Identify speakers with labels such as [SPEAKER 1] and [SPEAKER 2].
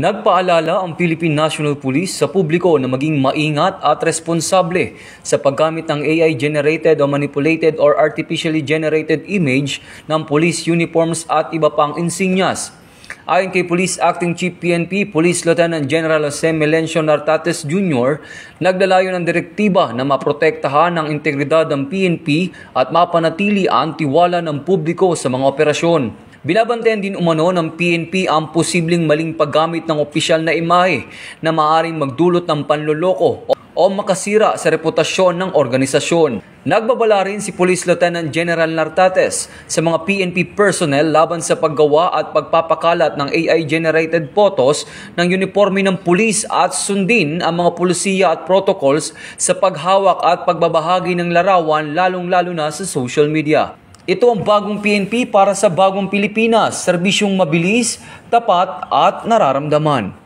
[SPEAKER 1] Nagpaalala ang Philippine National Police sa publiko na maging maingat at responsable sa paggamit ng AI-generated o manipulated or artificially generated image ng police uniforms at iba pang insignias. Ayon kay Police Acting Chief PNP, Police Lieutenant General Jose Melencio Nartates Jr., nagdalayo ng direktiba na maprotektahan ang integridad ng PNP at mapanatili ang tiwala ng publiko sa mga operasyon. Binabantayan din umano ng PNP ang posibleng maling paggamit ng opisyal na imahe na maaaring magdulot ng panloloko o makasira sa reputasyon ng organisasyon. Nagbabala rin si Police Lieutenant General Nartates sa mga PNP personnel laban sa paggawa at pagpapakalat ng AI-generated photos ng uniforme ng pulis at sundin ang mga pulisiya at protocols sa paghawak at pagbabahagi ng larawan lalong-lalo na sa social media. Ito ang bagong PNP para sa bagong Pilipinas, serbisyong mabilis, tapat at nararamdaman.